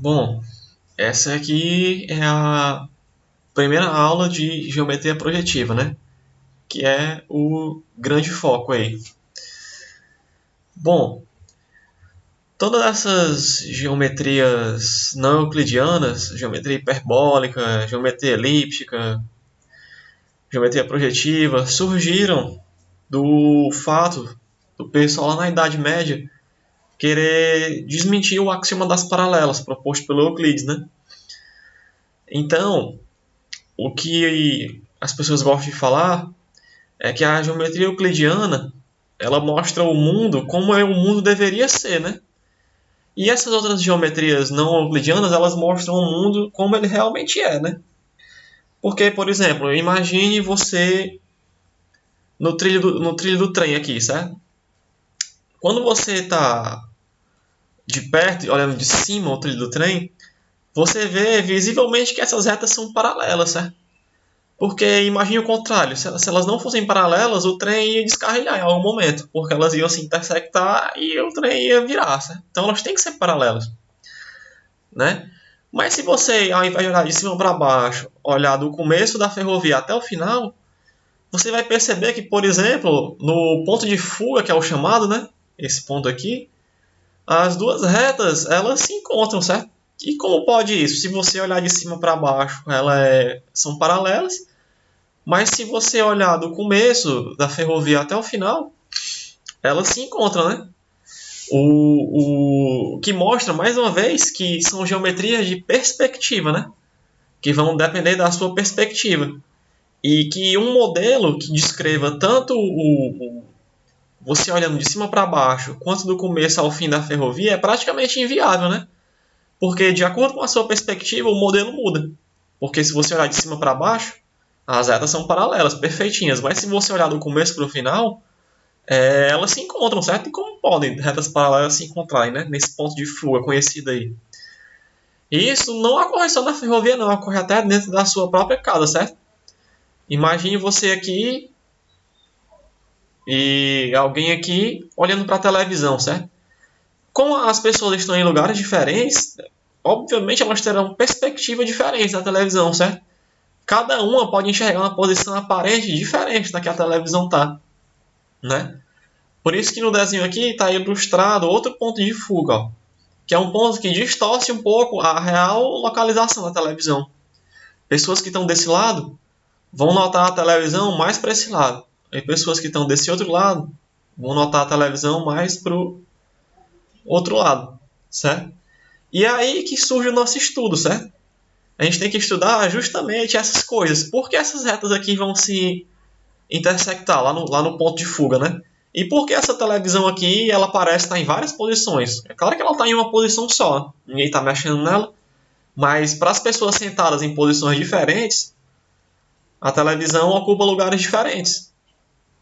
Bom, essa aqui é a primeira aula de geometria projetiva, né? Que é o grande foco aí. Bom, todas essas geometrias não euclidianas, geometria hiperbólica, geometria elíptica, geometria projetiva, surgiram do fato do pessoal lá na Idade Média querer desmentir o axioma das paralelas proposto pelo Euclides, né? Então, o que as pessoas gostam de falar é que a geometria euclidiana ela mostra o mundo como o mundo deveria ser, né? E essas outras geometrias não euclidianas elas mostram o mundo como ele realmente é, né? Porque, por exemplo, imagine você no trilho do trem aqui, certo? Quando você está de perto, olhando de cima o trilho do trem, você vê visivelmente que essas retas são paralelas, certo? Porque imagine o contrário, se elas não fossem paralelas, o trem ia descarrilhar em algum momento, porque elas iam se intersectar e o trem ia virar, certo? Então elas têm que ser paralelas, né? Mas se você, ao invés de olhar de cima para baixo, olhar do começo da ferrovia até o final, você vai perceber que, por exemplo, no ponto de fuga, que é o chamado, né? Esse ponto aqui, as duas retas, elas se encontram, certo? E como pode isso? Se você olhar de cima para baixo, são paralelas, mas se você olhar do começo da ferrovia até o final, elas se encontram, né? O que mostra, mais uma vez, que são geometrias de perspectiva, né? Que vão depender da sua perspectiva. E que um modelo que descreva tanto você olhando de cima para baixo, quanto do começo ao fim da ferrovia, é praticamente inviável, né? Porque, de acordo com a sua perspectiva, o modelo muda. Porque se você olhar de cima para baixo, as retas são paralelas, perfeitinhas. Mas se você olhar do começo para o final, elas se encontram, certo? E como podem retas paralelas se encontrarem, né? Nesse ponto de fuga conhecido aí. E isso não ocorre só na ferrovia, não. Ocorre até dentro da sua própria casa, certo? Imagine você aqui e alguém aqui olhando para a televisão, certo? Como as pessoas estão em lugares diferentes, obviamente elas terão perspectivas diferentes da televisão, certo? Cada uma pode enxergar uma posição aparente diferente da que a televisão está, né? Por isso que no desenho aqui está ilustrado outro ponto de fuga, ó, que é um ponto que distorce um pouco a real localização da televisão. Pessoas que estão desse lado vão notar a televisão mais para esse lado, e pessoas que estão desse outro lado vão notar a televisão mais para o outro lado, certo? E é aí que surge o nosso estudo, certo? A gente tem que estudar justamente essas coisas. Por que essas retas aqui vão se intersectar lá no ponto de fuga, né? E por que essa televisão aqui ela parece estar em várias posições? É claro que ela está em uma posição só, ninguém está mexendo nela, mas para as pessoas sentadas em posições diferentes, a televisão ocupa lugares diferentes.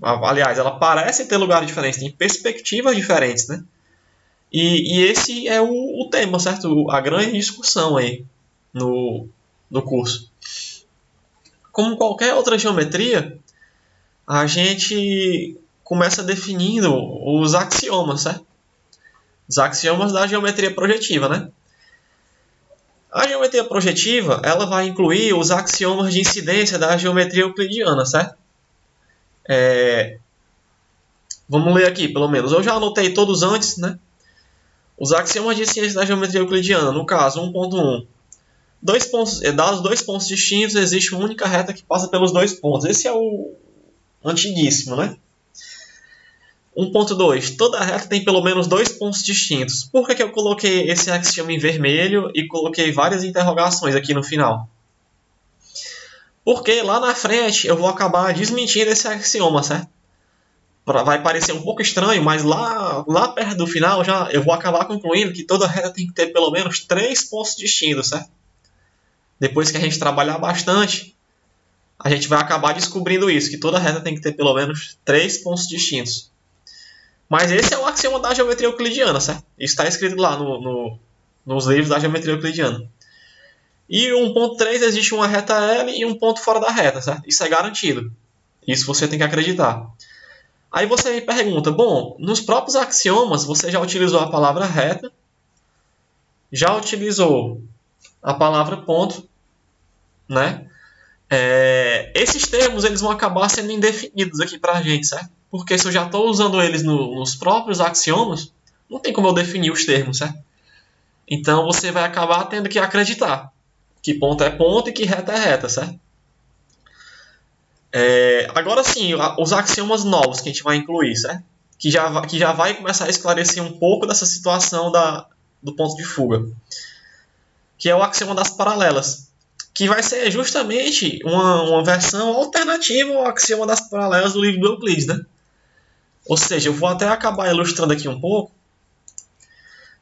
Aliás, ela parece ter lugares diferentes, tem perspectivas diferentes, né? E esse é o tema, certo? A grande discussão aí no, no curso. Como qualquer outra geometria, a gente começa definindo os axiomas, certo? Os axiomas da geometria projetiva, né? A geometria projetiva, ela vai incluir os axiomas de incidência da geometria euclidiana, certo? Vamos ler aqui, pelo menos. Eu já anotei todos antes, né? Os axiomas de incidência da geometria euclidiana, no caso, 1.1. Dados dois pontos distintos, existe uma única reta que passa pelos dois pontos. Esse é o antiguíssimo, né? 1.2. Toda reta tem pelo menos dois pontos distintos. Por que eu coloquei esse axioma em vermelho e coloquei várias interrogações aqui no final? Porque lá na frente eu vou acabar desmentindo esse axioma, certo? Vai parecer um pouco estranho, mas lá perto do final já eu vou acabar concluindo que toda reta tem que ter pelo menos três pontos distintos, certo? Depois que a gente trabalhar bastante, a gente vai acabar descobrindo isso, que toda reta tem que ter pelo menos três pontos distintos. Mas esse é o axioma da geometria euclidiana, certo? Isso está escrito lá nos livros da geometria euclidiana. E 1.3 existe uma reta L e um ponto fora da reta, certo? Isso é garantido. Isso você tem que acreditar. Aí você me pergunta, bom, nos próprios axiomas você já utilizou a palavra reta já utilizou a palavra ponto, né? Esses termos eles vão acabar sendo indefinidos aqui para a gente, certo? Porque se eu já estou usando eles nos próprios axiomas, não tem como eu definir os termos, certo? Então você vai acabar tendo que acreditar que ponto é ponto e que reta é reta, certo? Agora sim, os axiomas novos que a gente vai incluir, certo? Que já vai começar a esclarecer um pouco dessa situação do ponto de fuga. Que é o axioma das paralelas. Que vai ser justamente uma versão alternativa ao axioma das paralelas do livro do Euclides, né? Ou seja, eu vou até acabar ilustrando aqui um pouco.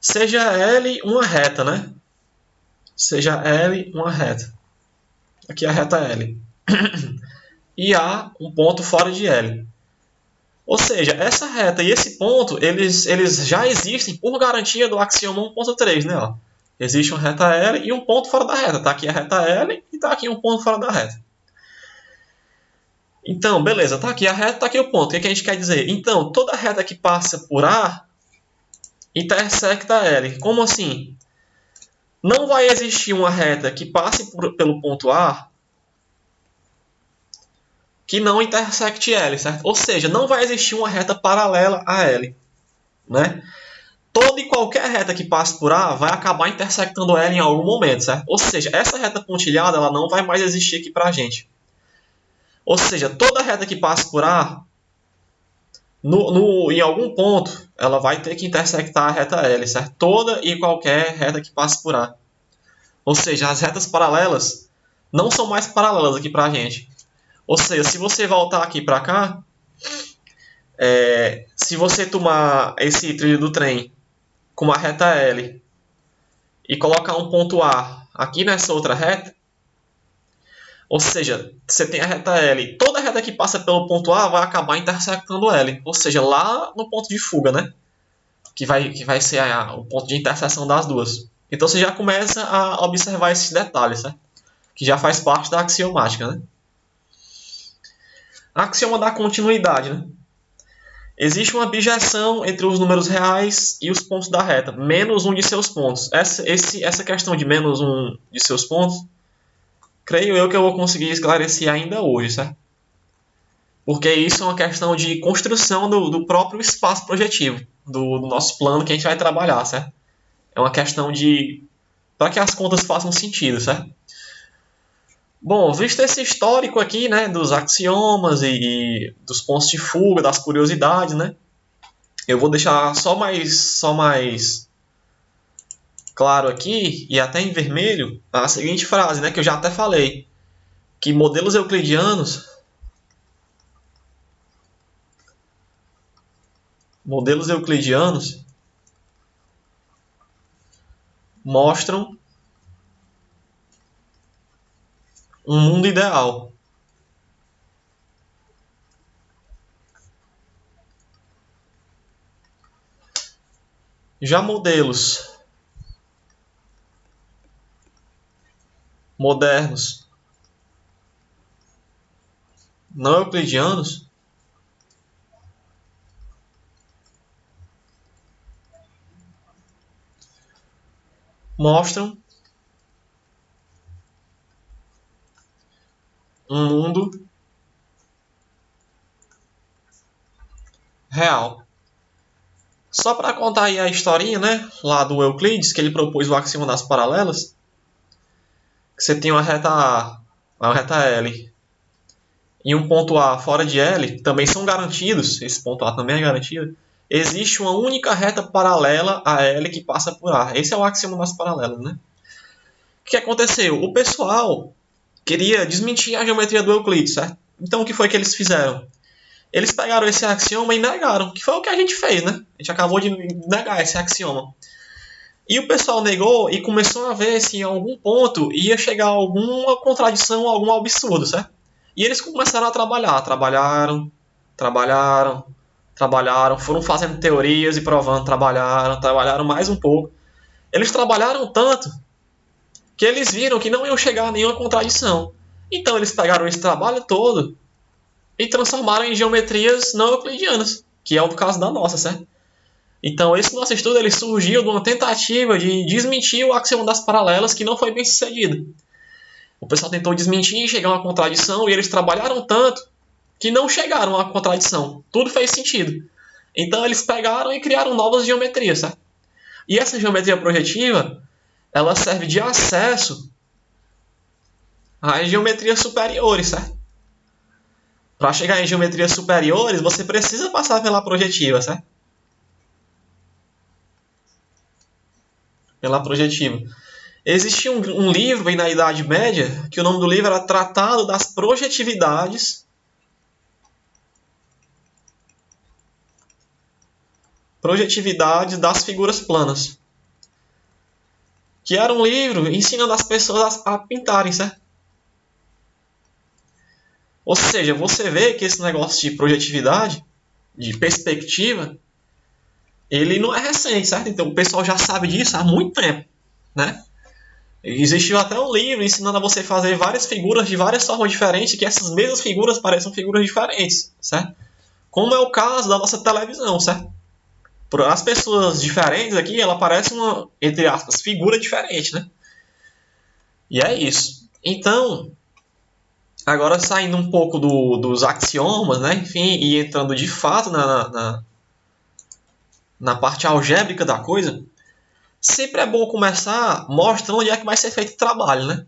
Seja L uma reta, né? Seja L uma reta. Aqui é a reta L. E A um ponto fora de L. Ou seja, essa reta e esse ponto, eles já existem por garantia do axioma 1.3, né? Ó. Existe uma reta L e um ponto fora da reta. Está aqui a reta L e está aqui um ponto fora da reta. Então, beleza, está aqui a reta, está aqui o ponto. O que a gente quer dizer? Então, toda reta que passa por A intersecta L. Como assim? Não vai existir uma reta que passe pelo ponto A que não intersecte L, certo? Ou seja, não vai existir uma reta paralela a L, né? Toda e qualquer reta que passe por A vai acabar intersectando L em algum momento, certo? Ou seja, essa reta pontilhada ela não vai mais existir aqui pra gente. Ou seja, toda reta que passe por A, em algum ponto, ela vai ter que intersectar a reta L, certo? Toda e qualquer reta que passe por A. Ou seja, as retas paralelas não são mais paralelas aqui pra gente. Ou seja, se você voltar aqui para cá, se você tomar esse trilho do trem com uma reta L e colocar um ponto A aqui nessa outra reta, ou seja, você tem a reta L, toda reta que passa pelo ponto A vai acabar intersectando L, ou seja, lá no ponto de fuga, né? Que vai ser o ponto de interseção das duas. Então você já começa a observar esses detalhes, certo? Que já faz parte da axiomática, né? Axioma da continuidade, né? Existe uma bijeção entre os números reais e os pontos da reta, menos um de seus pontos. Essa questão de menos um de seus pontos, creio eu que eu vou conseguir esclarecer ainda hoje, certo? Porque isso é uma questão de construção do próprio espaço projetivo, do nosso plano que a gente vai trabalhar, certo? É uma questão para que as contas façam sentido, certo? Bom, visto esse histórico aqui, né, dos axiomas e dos pontos de fuga, das curiosidades, né, eu vou deixar só mais claro aqui, e até em vermelho, a seguinte frase, né, que eu já até falei, que modelos euclidianos mostram um mundo ideal. Já modelos modernos não euclidianos mostram um mundo real. Só para contar aí a historinha, né, lá do Euclides, que ele propôs o axioma das paralelas, que você tem uma reta A, uma reta L e um ponto A fora de L, também são garantidos, esse ponto A também é garantido, existe uma única reta paralela a L que passa por A. Esse é o axioma das paralelas, né? O que aconteceu? O pessoal queria desmentir a geometria do Euclides, certo? Então o que foi que eles fizeram? Eles pegaram esse axioma e negaram, que foi o que a gente fez, né? A gente acabou de negar esse axioma. E o pessoal negou e começou a ver se em algum ponto ia chegar alguma contradição, algum absurdo, certo? E eles começaram a trabalharam, foram fazendo teorias e provando, trabalharam mais um pouco. Eles trabalharam tanto que eles viram que não iam chegar a nenhuma contradição. Então eles pegaram esse trabalho todo e transformaram em geometrias não euclidianas, que é o caso da nossa, certo? Então, esse nosso estudo ele surgiu de uma tentativa de desmentir o axioma das paralelas que não foi bem sucedido. O pessoal tentou desmentir, chegar a uma contradição, e eles trabalharam tanto que não chegaram à contradição. Tudo fez sentido. Então, eles pegaram e criaram novas geometrias, certo? E essa geometria projetiva, ela serve de acesso às geometrias superiores, certo? Para chegar em geometrias superiores, você precisa passar pela projetiva, certo? Pela projetiva. Existia um livro aí na Idade Média, que o nome do livro era Tratado das Projetividades das Figuras Planas. Que era um livro ensinando as pessoas a pintarem, certo? Ou seja, você vê que esse negócio de projetividade, de perspectiva, ele não é recente, certo? Então o pessoal já sabe disso há muito tempo, né? Existiu até um livro ensinando a você fazer várias figuras de várias formas diferentes, que essas mesmas figuras pareçam figuras diferentes, certo? Como é o caso da nossa televisão, certo? Para as pessoas diferentes aqui, ela parece uma, entre aspas, figura diferente, né? E é isso. Então, agora saindo um pouco dos axiomas, né? Enfim, e entrando de fato na parte algébrica da coisa, sempre é bom começar mostrando onde é que vai ser feito o trabalho, né?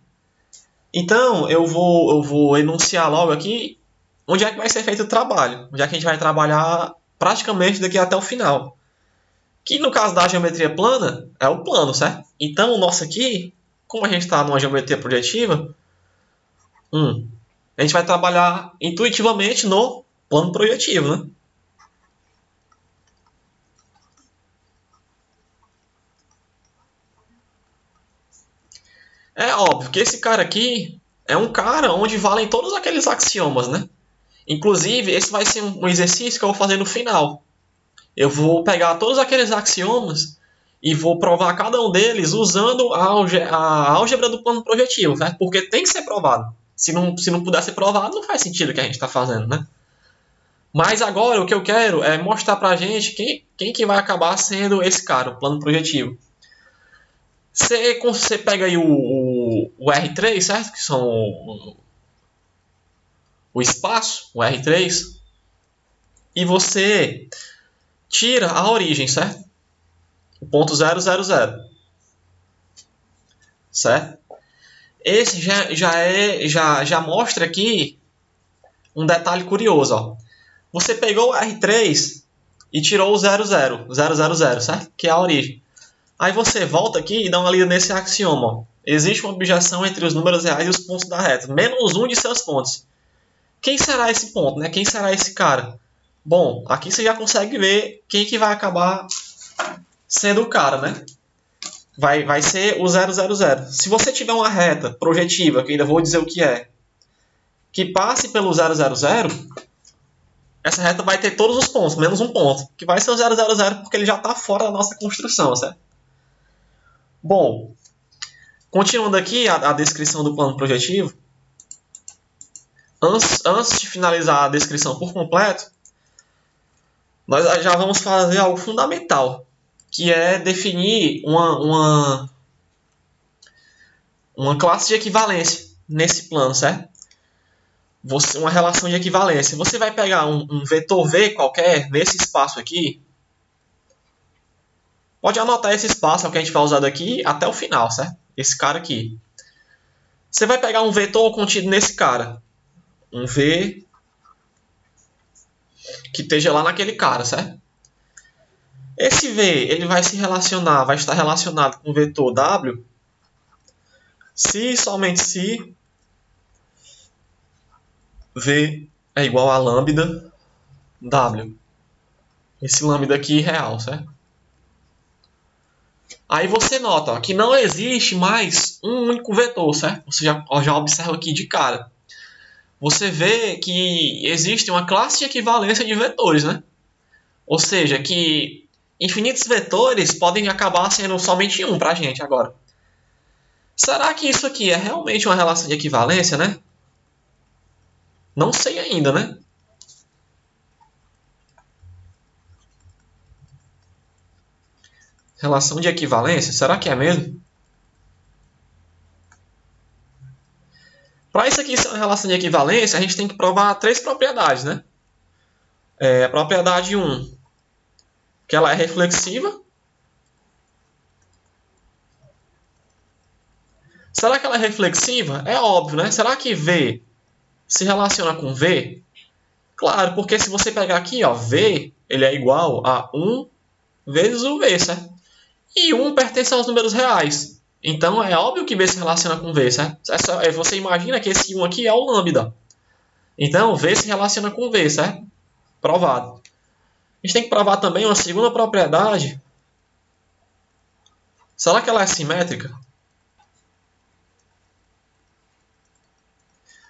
Então, eu vou enunciar logo aqui onde é que vai ser feito o trabalho. Onde é que a gente vai trabalhar praticamente daqui até o final. Que no caso da geometria plana, é o plano, certo? Então, o nosso aqui, como a gente está numa geometria projetiva, a gente vai trabalhar intuitivamente no plano projetivo, né? É óbvio que esse cara aqui é um cara onde valem todos aqueles axiomas, né? Inclusive, esse vai ser um exercício que eu vou fazer no final. Eu vou pegar todos aqueles axiomas e vou provar cada um deles usando a álgebra do plano projetivo, certo? Porque tem que ser provado. Se não puder ser provado, não faz sentido o que a gente está fazendo, né? Mas agora o que eu quero é mostrar pra gente quem que vai acabar sendo esse cara, o plano projetivo. Você pega aí o R3, certo? Que são o espaço, o R3, e você tira a origem, certo? O ponto 000, certo? Esse já mostra aqui um detalhe curioso, ó. Você pegou o R3 e tirou o 00, certo? Que é a origem. Aí você volta aqui e dá uma lida nesse axioma, ó. Existe uma objeção entre os números reais e os pontos da reta, menos um de seus pontos. Quem será esse ponto, né? Quem será esse cara? Bom, aqui você já consegue ver quem que vai acabar sendo o cara, né? Vai ser o 000. Se você tiver uma reta projetiva, que ainda vou dizer o que é, que passe pelo 000, essa reta vai ter todos os pontos, menos um ponto, que vai ser o 000 porque ele já está fora da nossa construção, certo? Bom, continuando aqui a descrição do plano projetivo, antes de finalizar a descrição por completo, nós já vamos fazer algo fundamental, que é definir uma classe de equivalência nesse plano, certo? Uma relação de equivalência. Você vai pegar um vetor V qualquer nesse espaço aqui. Pode anotar esse espaço, é o que a gente vai usar daqui até o final, certo? Esse cara aqui. Você vai pegar um vetor contido nesse cara. Um V que esteja lá naquele cara, certo? Esse V ele vai estar relacionado com o vetor W se e somente se V é igual a lambda W. Esse lambda aqui real, certo? Aí você nota ó, que não existe mais um único vetor, certo? Você já observa aqui de cara. Você vê que existe uma classe de equivalência de vetores, né? Ou seja, que infinitos vetores podem acabar sendo somente um para a gente agora. Será que isso aqui é realmente uma relação de equivalência, né? Não sei ainda, né? Relação de equivalência? Será que é mesmo? Para isso aqui ser uma relação de equivalência, a gente tem que provar 3 propriedades, né? A propriedade 1, que ela é reflexiva. Será que ela é reflexiva? É óbvio, né? Será que V se relaciona com V? Claro, porque se você pegar aqui, ó, V, ele é igual a 1 vezes o V, certo? E 1 pertence aos números reais. Então, é óbvio que V se relaciona com V, certo? Você imagina que esse 1 aqui é o lambda. Então, V se relaciona com V, certo? Provado. A gente tem que provar também uma segunda propriedade. Será que ela é simétrica?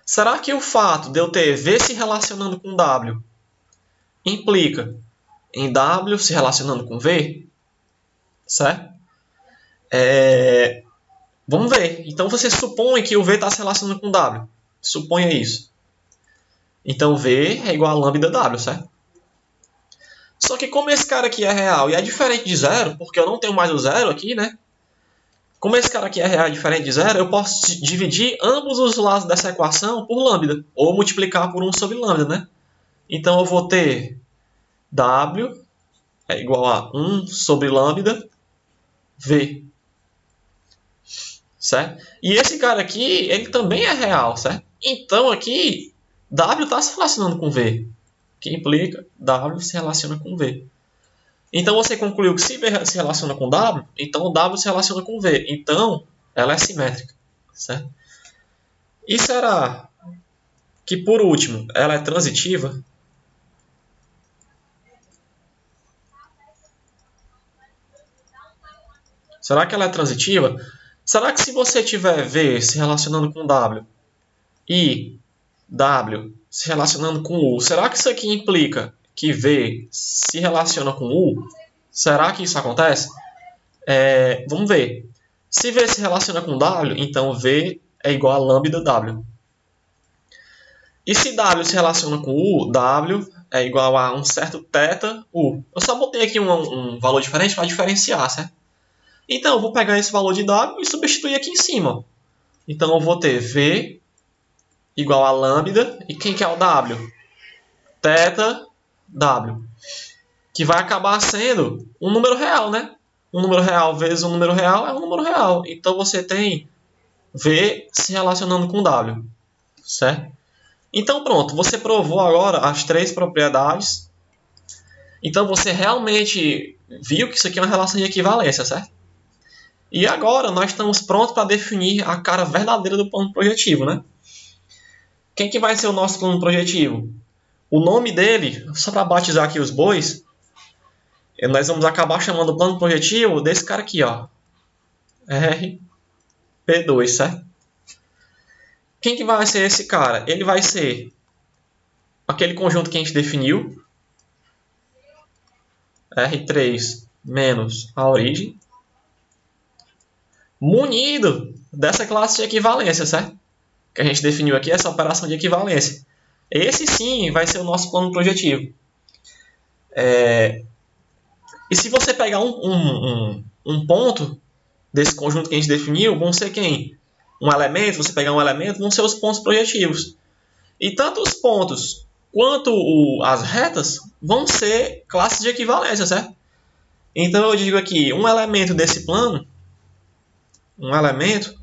Será que o fato de eu ter V se relacionando com W implica em W se relacionando com V? Certo? Vamos ver. Então você supõe que o V está se relacionando com W. Suponha isso. Então V é igual a lambda W, certo? Só que como esse cara aqui é real e é diferente de zero, porque eu não tenho mais o zero aqui, né? Como esse cara aqui é real e diferente de zero, eu posso dividir ambos os lados dessa equação por lambda. Ou multiplicar por 1 sobre lambda, né? Então eu vou ter W é igual a 1 sobre lambda V. Certo? E esse cara aqui, ele também é real, certo? Então aqui, W está se relacionando com V, que implica W se relaciona com V. Então você concluiu que se V se relaciona com W, então W se relaciona com V. Então ela é simétrica, certo? E será que, por último, ela é transitiva? Será que ela é transitiva? Será que se você tiver V se relacionando com W e W se relacionando com U, será que isso aqui implica que V se relaciona com U? Será que isso acontece? Vamos ver. Se V se relaciona com W, então V é igual a lambda W. E se W se relaciona com U, W é igual a um certo θ U. Eu só botei aqui um valor diferente para diferenciar, certo? Então, eu vou pegar esse valor de W e substituir aqui em cima. Então, eu vou ter V igual a lambda. E quem que é o W? θ W. Que vai acabar sendo um número real, né? Um número real vezes um número real é um número real. Então, você tem V se relacionando com W. Certo? Então, pronto. Você provou agora as 3 propriedades. Então, você realmente viu que isso aqui é uma relação de equivalência, certo? E agora nós estamos prontos para definir a cara verdadeira do plano projetivo, né? Quem que vai ser o nosso plano projetivo? O nome dele, só para batizar aqui os bois, nós vamos acabar chamando o plano projetivo desse cara aqui, ó. RP2, certo? Quem que vai ser esse cara? Ele vai ser aquele conjunto que a gente definiu, R3 menos a origem, munido dessa classe de equivalência, certo? Que a gente definiu aqui, essa operação de equivalência. Esse sim vai ser o nosso plano projetivo. E se você pegar um ponto desse conjunto que a gente definiu, vão ser quem? Um elemento, você pegar um elemento, vão ser os pontos projetivos. E tanto os pontos quanto as retas vão ser classes de equivalência, certo? Então eu digo aqui, um elemento desse plano, um elemento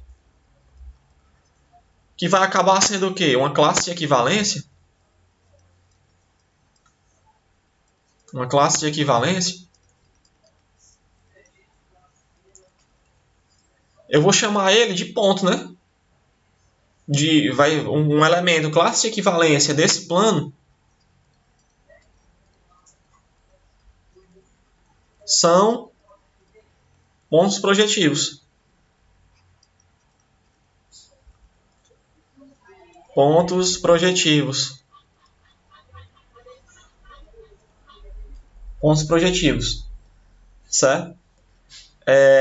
que vai acabar sendo o quê? Uma classe de equivalência. Uma classe de equivalência. Eu vou chamar ele de ponto, né? Um elemento classe de equivalência desse plano são pontos projetivos. Pontos projetivos. Pontos projetivos. Certo?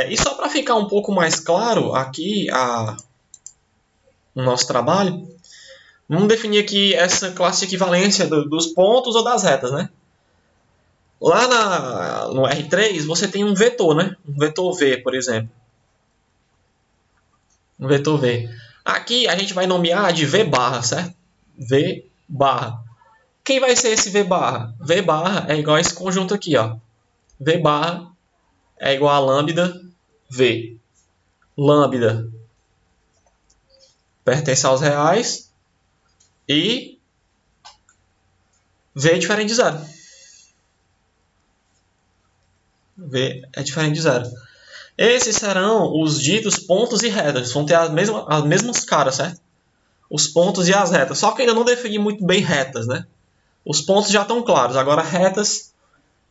E só para ficar um pouco mais claro aqui o nosso trabalho, vamos definir aqui essa classe de equivalência dos pontos ou das retas, né? Lá no R3 você tem um vetor, né? Um vetor V, por exemplo. Um vetor V. Aqui a gente vai nomear de V barra, certo? V barra. Quem vai ser esse V barra? V barra é igual a esse conjunto aqui, ó. V barra é igual a lambda V. Lambda pertence aos reais e V é diferente de zero. V é diferente de zero. Esses serão os ditos pontos e retas. Vão ter as mesmas caras, certo? Os pontos e as retas. Só que ainda não defini muito bem retas, né? Os pontos já estão claros. Agora, retas,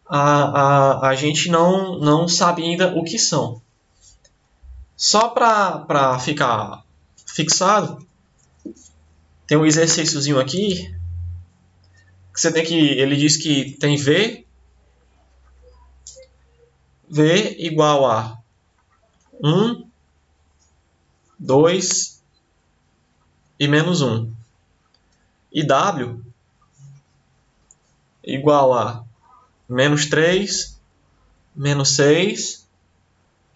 a gente não sabe ainda o que são. Só para ficar fixado, tem um exercíciozinho aqui. Que você tem que. Ele diz que tem V igual a 1, 2 e menos 1. E W igual a menos 3, menos 6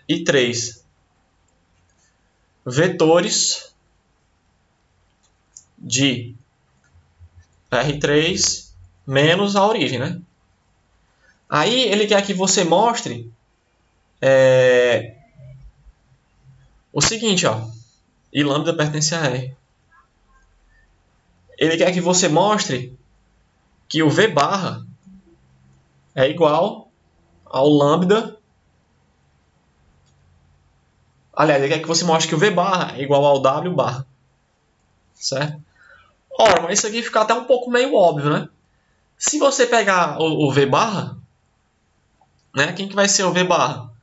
e 3. Vetores de R3 menos a origem, né? Aí ele quer que você mostre o seguinte, ó. E lambda pertence a R. Ele quer que você mostre que o V barra é igual ao lambda. Aliás, ele quer que você mostre que o V barra é igual ao W barra. Certo? Ora, mas isso aqui fica até um pouco meio óbvio, né? Se você pegar o V barra, né? Quem que vai ser o V barra?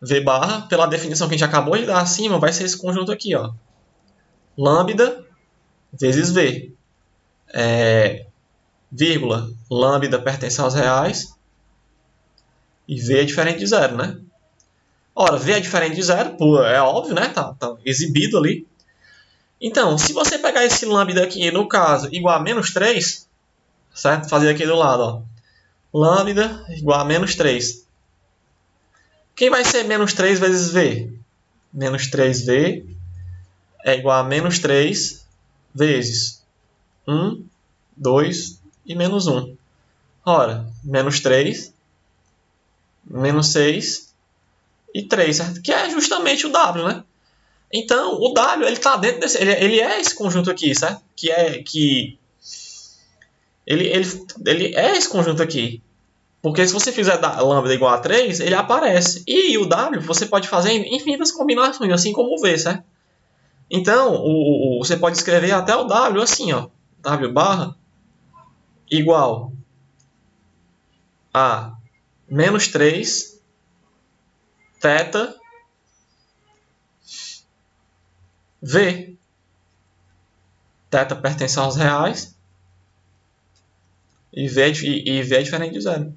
V barra, pela definição que a gente acabou de dar acima, vai ser esse conjunto aqui, ó. Lambda vezes V. Vírgula, lambda pertence aos reais e V é diferente de zero, né? Ora, V é diferente de zero, pô, é óbvio, né? Tá exibido ali. Então, se você pegar esse lambda aqui, no caso, igual a menos 3, certo? Fazer aqui do lado, ó. Lambda igual a menos 3. Quem vai ser menos 3 vezes V? Menos 3V é igual a menos 3 vezes 1, 2 e menos 1. Ora, menos 3, menos 6 e 3, certo? Que é justamente o W, né? Então, o W, ele tá dentro desse... Ele é esse conjunto aqui, certo? Ele é esse conjunto aqui. Porque se você fizer lambda igual a 3, ele aparece. E o W você pode fazer infinitas combinações, assim como o V, certo? Então, você pode escrever até o W assim, ó. W barra igual a menos 3 θ V. Θ pertence aos reais e V é diferente de zero.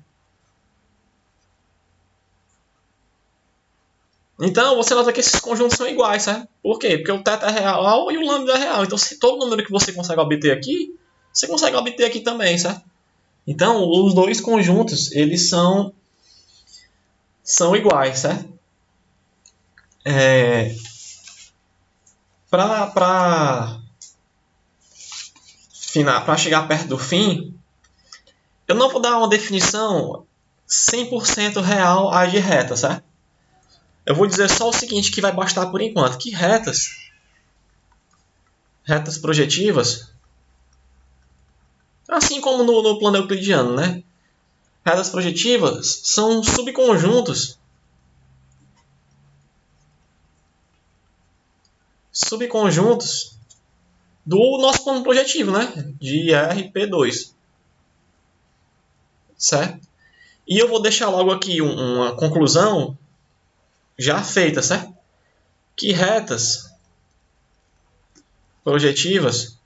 Então, você nota que esses conjuntos são iguais, certo? Por quê? Porque o θ é real e o lambda é real. Então, se todo número que você consegue obter aqui, você consegue obter aqui também, certo? Então, os dois conjuntos, eles são iguais, certo? Para chegar perto do fim, eu não vou dar uma definição 100% real a de reta, certo? Eu vou dizer só o seguinte que vai bastar por enquanto, que retas projetivas, assim como no plano euclidiano, né? Retas projetivas são subconjuntos do nosso plano projetivo, né? De RP2. Certo? E eu vou deixar logo aqui uma conclusão já feita, certo? Que retas projetivas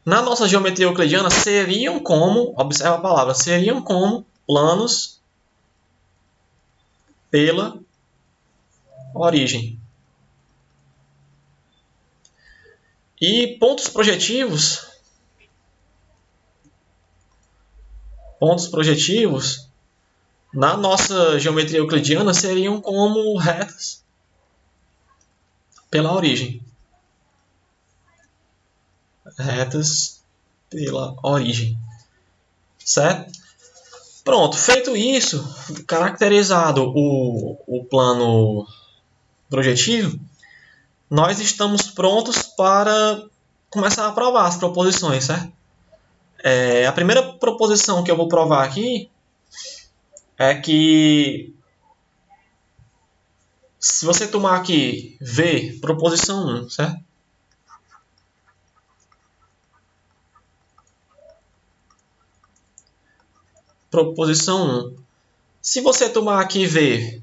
na nossa geometria euclidiana seriam como, observa a palavra, seriam como planos pela origem. E pontos projetivos pontos projetivos, na nossa geometria euclidiana, seriam como retas pela origem. Retas pela origem. Certo? Pronto, feito isso, caracterizado o plano projetivo, nós estamos prontos para começar a provar as proposições, certo? A primeira proposição que eu vou provar aqui é que se você tomar aqui V, proposição 1, certo? Proposição 1. Se você tomar aqui V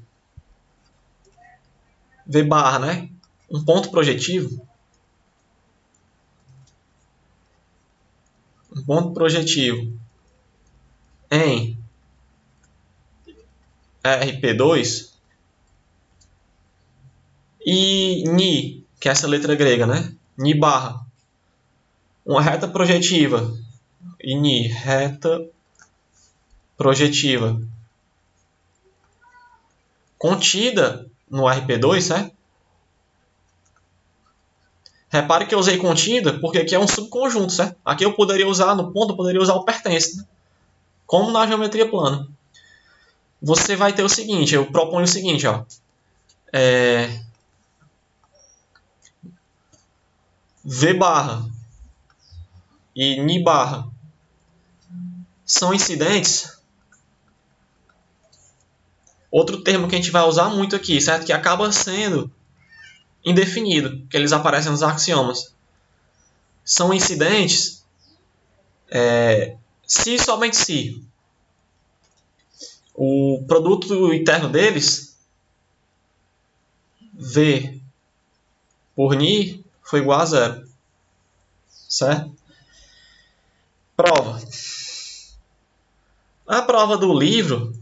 barra, né? Um ponto projetivo. Um ponto projetivo em RP2 e Ni, que é essa letra grega, né? Ni barra. Uma reta projetiva. E Ni, reta projetiva. Contida no RP2, certo? Repare que eu usei contida porque aqui é um subconjunto, certo? Aqui eu poderia usar, no ponto, eu poderia usar o pertence, né? Como na geometria plana. Você vai ter o seguinte, eu proponho o seguinte, ó. V barra e Ni barra são incidentes. Outro termo que a gente vai usar muito aqui, certo? Que acaba sendo indefinido, que eles aparecem nos axiomas. São incidentes se e somente se o produto interno deles, V por Ni, foi igual a zero. Certo? Prova. A prova do livro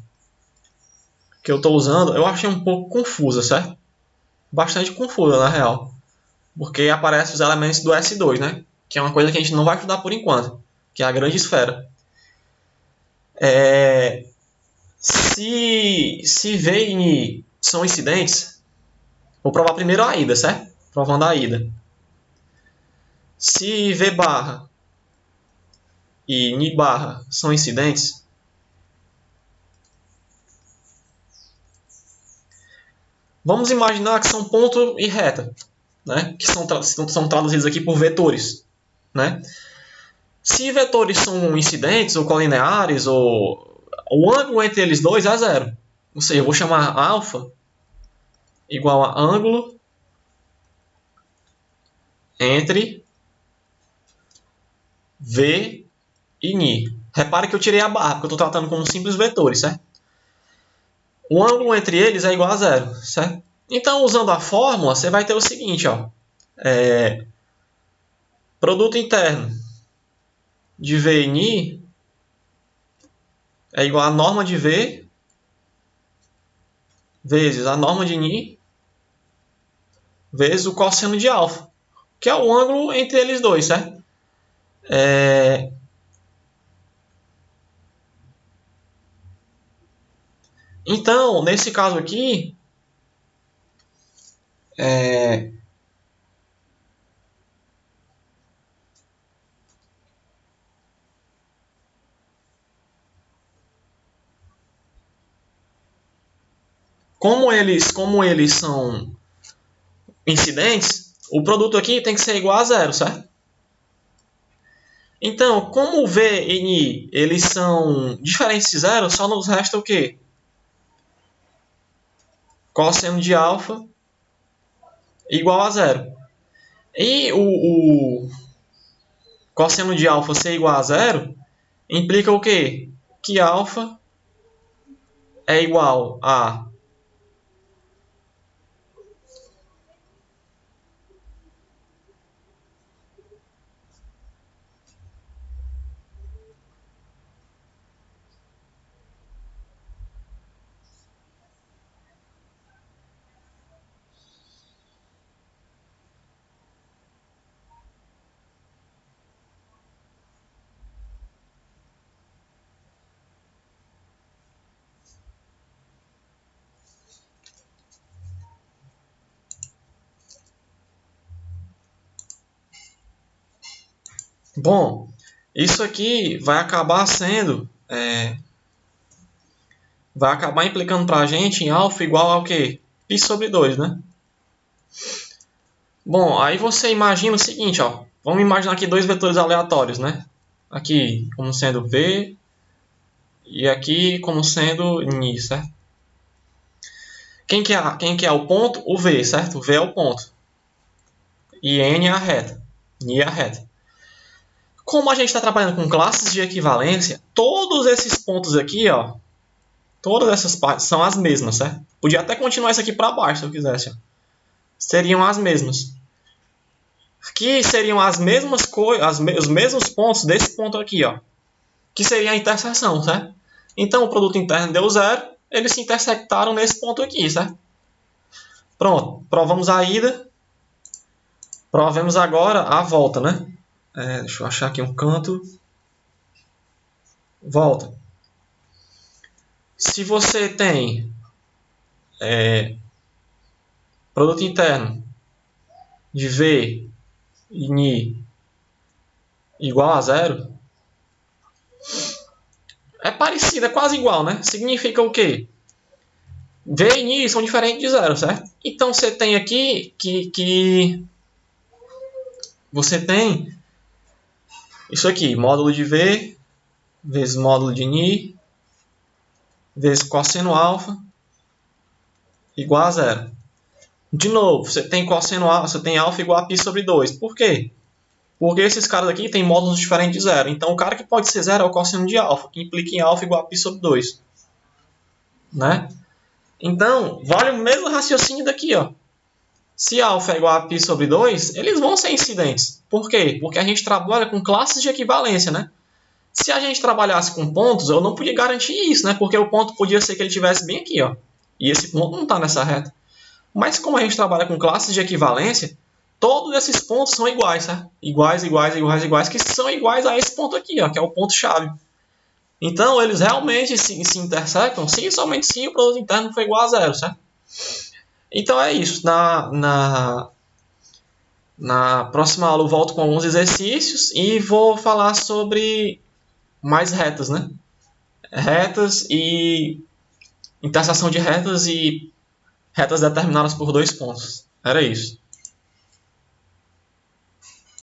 que eu estou usando, eu achei um pouco confusa, certo? Bastante confusa, na real. Porque aparecem os elementos do S2, né? Que é uma coisa que a gente não vai estudar por enquanto, que é a grande esfera. Se V e Ni são incidentes, vou provar primeiro a ida, certo? Provando a ida. Se V barra e Ni barra são incidentes, vamos imaginar que são ponto e reta, né? Que são traduzidos aqui por vetores, né? Se vetores são incidentes ou colineares, ou o ângulo entre eles dois é zero. Ou seja, eu vou chamar alfa igual a ângulo entre V e Ni. Repare que eu tirei a barra, porque eu estou tratando como simples vetores, certo? O ângulo entre eles é igual a zero, certo? Então, usando a fórmula, você vai ter o seguinte, ó. Produto interno de V e Ni é igual a norma de V vezes a norma de Ni vezes o cosseno de alfa, que é o ângulo entre eles dois, certo? Então, nesse caso aqui, como eles são incidentes, o produto aqui tem que ser igual a zero, certo? Então, como V e Ni eles são diferentes de zero, só nos resta o quê? Cosseno de alfa igual a zero. E o cosseno de alfa ser igual a zero implica o quê? Que alfa é igual a Bom, isso aqui vai acabar sendo... vai acabar implicando para a gente em alfa igual ao quê? Π sobre 2, né? Bom, aí você imagina o seguinte, ó. Vamos imaginar aqui dois vetores aleatórios, né? Aqui como sendo V e aqui como sendo Ni, certo? Quem que é o ponto? O V, certo? O V é o ponto. E N é a reta. Ni é a reta. Como a gente está trabalhando com classes de equivalência, todos esses pontos aqui, ó, todas essas partes são as mesmas, certo? Podia até continuar isso aqui para baixo se eu quisesse. Ó. Seriam as mesmas. Que seriam as mesmas coisas, os mesmos pontos desse ponto aqui, ó, que seria a interseção, certo? Então o produto interno deu zero, eles se intersectaram nesse ponto aqui, certo? Pronto, provamos a ida, provemos agora a volta, né? Deixa eu achar aqui um canto. Volta. Se você tem produto interno de V e Ni igual a zero, é parecido, é quase igual, né? Significa o quê? V e Ni são diferentes de zero, certo? Então você tem aqui que você tem isso aqui, módulo de V vezes módulo de Ni vezes cosseno alfa igual a zero. De novo, você tem cosseno alfa, você tem alfa igual a π sobre 2. Por quê? Porque esses caras aqui têm módulos diferentes de zero. Então o cara que pode ser zero é o cosseno de alfa, que implica em alfa igual a π sobre 2. Né? Então, vale o mesmo raciocínio daqui, ó. Se alfa é igual a π sobre 2, eles vão ser incidentes. Por quê? Porque a gente trabalha com classes de equivalência, né? Se a gente trabalhasse com pontos, eu não podia garantir isso, né? Porque o ponto podia ser que ele estivesse bem aqui, ó. E esse ponto não está nessa reta. Mas como a gente trabalha com classes de equivalência, todos esses pontos são iguais, tá? Iguais, que são iguais a esse ponto aqui, ó, que é o ponto-chave. Então, eles realmente se intersectam se e somente se o produto interno for igual a zero, certo? Então é isso. Na próxima aula eu volto com alguns exercícios e vou falar sobre mais retas, né? Retas e interseção de retas e retas determinadas por dois pontos. Era isso.